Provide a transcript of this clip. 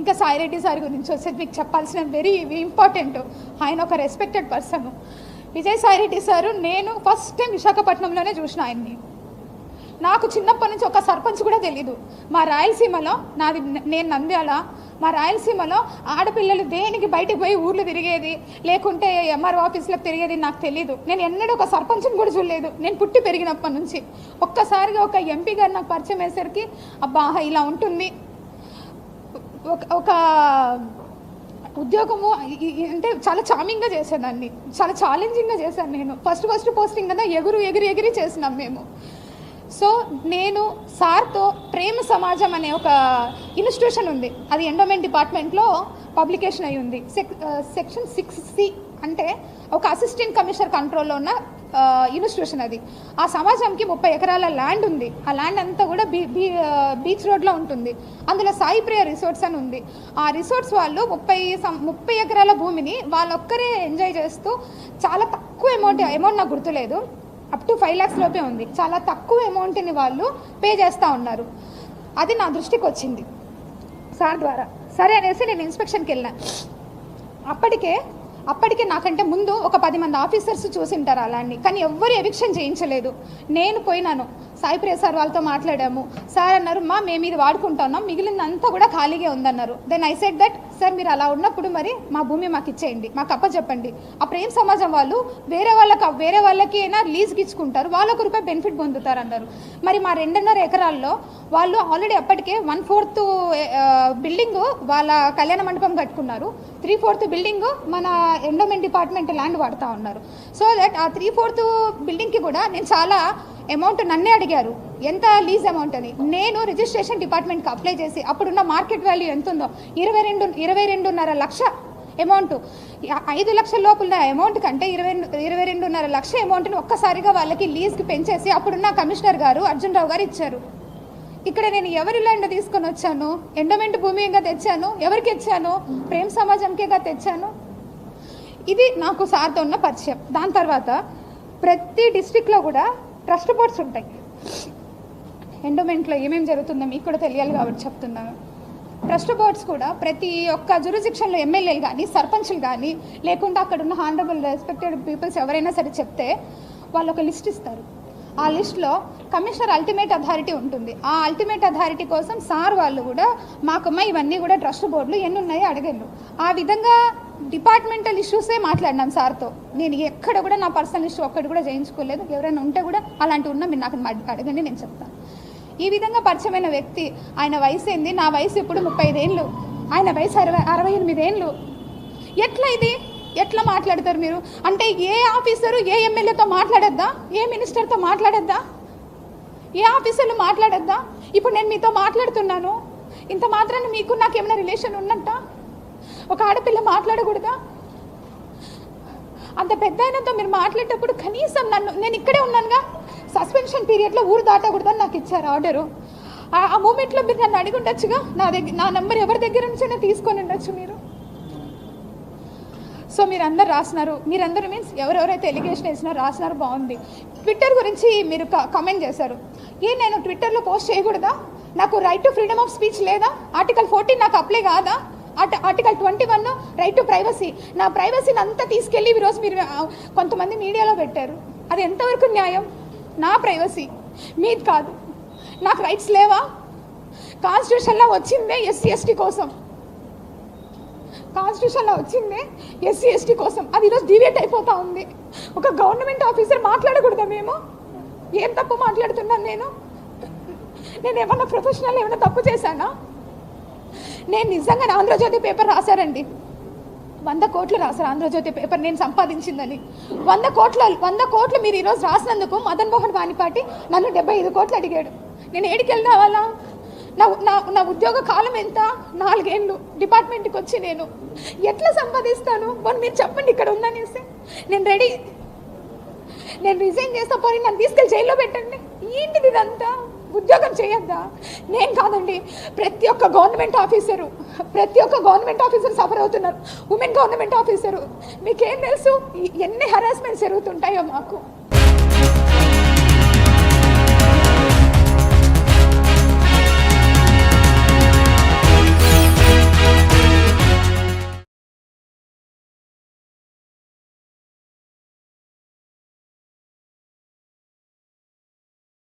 ఇంకా సాయిరెడ్డి సార్ గురించి వచ్చేది మీకు చెప్పాల్సిన వెరీ ఇంపార్టెంట్. ఆయన ఒక రెస్పెక్టెడ్ పర్సన్. విజయసాయిరెడ్డి సారు నేను ఫస్ట్ టైం విశాఖపట్నంలోనే చూసిన ఆయన్ని. నాకు చిన్నప్పటి నుంచి ఒక సర్పంచ్ కూడా తెలీదు. మా రాయలసీమలో నేను నంద్యాల, మా రాయలసీమలో ఆడపిల్లలు దేనికి బయటకు పోయి ఊర్లు తిరిగేది లేకుంటే ఎంఆర్ఓ ఆఫీసులకు తిరిగేది నాకు తెలీదు. నేను ఎన్నడూ ఒక సర్పంచ్ని కూడా చూడలేదు నేను పుట్టి పెరిగినప్పటి నుంచి. ఒక్కసారిగా ఒక ఎంపీ గారు నాకు పరిచయం అయ్యేసరికి అబ్బా ఇలా ఉంటుంది ఒక ఉద్యోగము అంటే చాలా చామింగ్గా చేసేదాన్ని, చాలా ఛాలెంజింగ్గా చేశాను నేను. ఫస్ట్ పోస్టింగ్ కదా ఎగిరి చేసినాం మేము. సో నేను సార్తో ప్రేమ సమాజం అనే ఒక ఇన్స్టిట్యూషన్ ఉంది, అది ఎండోమెంట్ డిపార్ట్మెంట్లో పబ్లికేషన్ అయి ఉంది. సెక్షన్ 6C అంటే ఒక అసిస్టెంట్ కమిషనర్ కంట్రోల్లో ఉన్న ఇన్స్టిట్యూషన్ అది. ఆ సమాజంకి 30 ఎకరాల ల్యాండ్ ఉంది. ఆ ల్యాండ్ అంతా కూడా బీచ్ రోడ్లో ఉంటుంది. అందులో సాయి ప్రియ రిసార్ట్స్ అని ఉంది. ఆ రిసార్ట్స్ వాళ్ళు 30 ఎకరాల భూమిని వాళ్ళొక్కరే ఎంజాయ్ చేస్తూ చాలా తక్కువ అమౌంట్ నాకు గుర్తులేదు, అప్ టు 5 lakhs లోపే ఉంది. చాలా తక్కువ అమౌంట్ని వాళ్ళు పే చేస్తూ ఉన్నారు. అది నా దృష్టికి వచ్చింది సార్ ద్వారా. సరే అనేసి నేను ఇన్స్పెక్షన్కి వెళ్ళినా. అప్పటికే నాకంటే ముందు ఒక 10 మంది ఆఫీసర్స్ చూసింటారు అలాంటి, కానీ ఎవ్వరు ఎవిక్షన్ చేయించలేదు. నేను పోయినాను, సాయి ప్రియ సార్ వాళ్ళతో మాట్లాడాము. సార్ అన్నారు మేము ఇది వాడుకుంటున్నాం, మిగిలినంతా కూడా ఖాళీగా ఉందన్నారు. Then I said that sir మీరు అలా ఉన్నప్పుడు మరి మా భూమి మాకు ఇచ్చేయండి, మాకు అప్పచెప్పండి. ఆ ప్రేమ సమాజం వాళ్ళు వేరే వాళ్ళకి అయినా లీజ్కి ఇచ్చుకుంటారు, వాళ్ళు ₹1 బెనిఫిట్ పొందుతారు అన్నారు. మరి మా 2.5 ఎకరాల్లో వాళ్ళు ఆల్రెడీ అప్పటికే 1/4 బిల్డింగ్ వాళ్ళ కళ్యాణ మండపం కట్టుకున్నారు, 3/4 బిల్డింగ్ మన ఎండోమెంట్ డిపార్ట్మెంట్ ల్యాండ్ వాడుతూ ఉన్నారు. సో దట్ ఆ 3/4 బిల్డింగ్కి కూడా నేను చాలా అమౌంట్ నన్నే అడిగారు ఎంత లీజ్ అమౌంట్ అని. నేను రిజిస్ట్రేషన్ డిపార్ట్మెంట్కి అప్లై చేసి అప్పుడున్న మార్కెట్ వాల్యూ ఎంత ఉందో 22.5 లక్ష అమౌంట్, 5 లక్షల లోపల అమౌంట్ కంటే 22.5 లక్ష అమౌంట్ని ఒక్కసారిగా వాళ్ళకి లీజ్కి పెంచేసి అప్పుడున్న కమిషనర్ గారు అర్జున్ రావు గారు ఇచ్చారు. ఇక్కడ నేను ఎవరి ల్యాండ్ తీసుకొని వచ్చాను? ఎండోమెంట్ భూమిగా తెచ్చాను. ఎవరికి ఇచ్చాను? ప్రేమ సమాజంకేగా తెచ్చాను. ఇది నాకు సార్తో ఉన్న పరిచయం. దాని తర్వాత ప్రతి డిస్ట్రిక్ట్లో కూడా ట్రస్ట్ బోర్డ్స్ ఉంటాయి. ఎండోమెంట్లో ఏమేమి జరుగుతుందో మీకు కూడా తెలియాలి కాబట్టి చెప్తున్నాను. ట్రస్ట్ బోర్డ్స్ కూడా ప్రతి ఒక్క జ్యూరిస్డిక్షన్లో ఎమ్మెల్యేలు కానీ సర్పంచ్లు కానీ లేకుంటే అక్కడ ఉన్న హానరబుల్ రెస్పెక్టెడ్ పీపుల్స్ ఎవరైనా సరే చెప్తే వాళ్ళు ఒక లిస్ట్ ఇస్తారు. ఆ లిస్ట్లో కమిషనర్ అల్టిమేట్ అథారిటీ ఉంటుంది. ఆ అల్టిమేట్ అథారిటీ కోసం సార్ వాళ్ళు కూడా మాకమ్మ ఇవన్నీ కూడా ట్రస్ట్ బోర్డులు ఎన్ని ఉన్నాయో అడగండు. ఆ విధంగా డిపార్ట్మెంటల్ ఇష్యూసే మాట్లాడినాను సార్తో. నేను ఎక్కడ కూడా నా పర్సనల్ ఇష్యూ ఒక్కటి కూడా చేయించుకోలేదు. ఎవరైనా ఉంటే కూడా అలాంటివి ఉన్నా మీరు నాకు అడగండి, నేను చెప్తాను. ఈ విధంగా పరిచయమైన వ్యక్తి, ఆయన వయసు ఏంది? నా వయసు ఇప్పుడు 35 ఏళ్ళు, ఆయన వయసు 68 ఏళ్ళు. ఎట్లా ఇది? ఎట్లా మాట్లాడతారు మీరు? అంటే ఏ ఆఫీసరు ఏ ఎమ్మెల్యేతో మాట్లాడద్దా? ఏ మినిస్టర్తో మాట్లాడద్దా? ఏ ఆఫీసర్లు మాట్లాడద్దా? ఇప్పుడు నేను మీతో మాట్లాడుతున్నాను, ఇంత మాత్రాన్ని మీకు నాకు ఏమైనా రిలేషన్ ఉన్నట్ట? ఒక ఆడపిల్ల మాట్లాడకూడదా? అంత పెద్ద ఆయనతో మీరు మాట్లాడేటప్పుడు కనీసం నేను ఇక్కడే ఉన్నానుగా, సస్పెన్షన్ పీరియడ్లో ఊరు దాటకూడదని నాకు ఇచ్చారు ఆర్డరు. ఆ మూమెంట్లో మీరు నన్ను అడిగి ఉండొచ్చుగా, నా నెంబర్ ఎవరి దగ్గర నుంచైనా తీసుకొని ఉండొచ్చు మీరు. సో మీరందరూ రాసినారు, మీరందరూ మీన్స్ ఎవరెవరైతే ఎలిగేషన్ వేసినారో రాసినారు, బాగుంది. ట్విట్టర్ గురించి మీరు కమెంట్ చేశారు. నేను ట్విట్టర్లో పోస్ట్ చేయకూడదా? నాకు right to freedom of speech లేదా? ఆర్టికల్ 14 నాకు అప్లై కాదా? Article 21 right to privacy. నా ప్రైవసీని అంతా తీసుకెళ్ళి ఈరోజు మీరు కొంతమంది మీడియాలో పెట్టారు. అది ఎంతవరకు న్యాయం? నా ప్రైవసీ, మీది కాదు. నాకు రైట్స్ లేవా? కాన్స్టిట్యూషన్లో వచ్చిందే SC/ST కోసం, కాన్స్టిట్యూషన్లో వచ్చిందే SC/ST కోసం. అది ఈరోజు డివేట్ అయిపోతూ ఉంది. ఒక గవర్నమెంట్ ఆఫీసర్ మాట్లాడకూడదా? మేము ఏం తప్పు మాట్లాడుతున్నాను? నేను ఏమన్నా ప్రొఫెషనల్ ఏమైనా తప్పు చేశానా? నేను నిజంగా ఆంధ్రజ్యోతి పేపర్ రాశారండి, 100 కోట్లు రాశారు ఆంధ్రజ్యోతి పేపర్ నేను సంపాదించిందని. 100 కోట్లు మీరు ఈరోజు రాసినందుకు మదన్ మోహన్ వాణిపాటి నన్ను 75 కోట్లు అడిగాడు. నేను ఏడికి వెళ్ళావాలా? నా ఉద్యోగ కాలం ఎంత? 4 ఏళ్ళు డిపార్ట్మెంట్కి వచ్చి నేను ఎట్లా సంపాదిస్తాను? మీరు చెప్పండి ఇక్కడ ఉందనేసి. నేను రెడీ, నేను రిజైన్ చేస్తా, పోయి నన్ను తీసుకెళ్ళి జైల్లో పెట్టండి. ఏంటిది ఇదంతా? ఉద్యోగం చేయొద్దా? నేను కాదండి, ప్రతి ఒక్క గవర్నమెంట్ ఆఫీసర్ సఫర్ అవుతున్నారు. ఉమెన్ గవర్నమెంట్ ఆఫీసరు, మీకేం తెలుసు ఎన్ని హరాస్మెంట్స్ జరుగుతుంటాయో మాకు.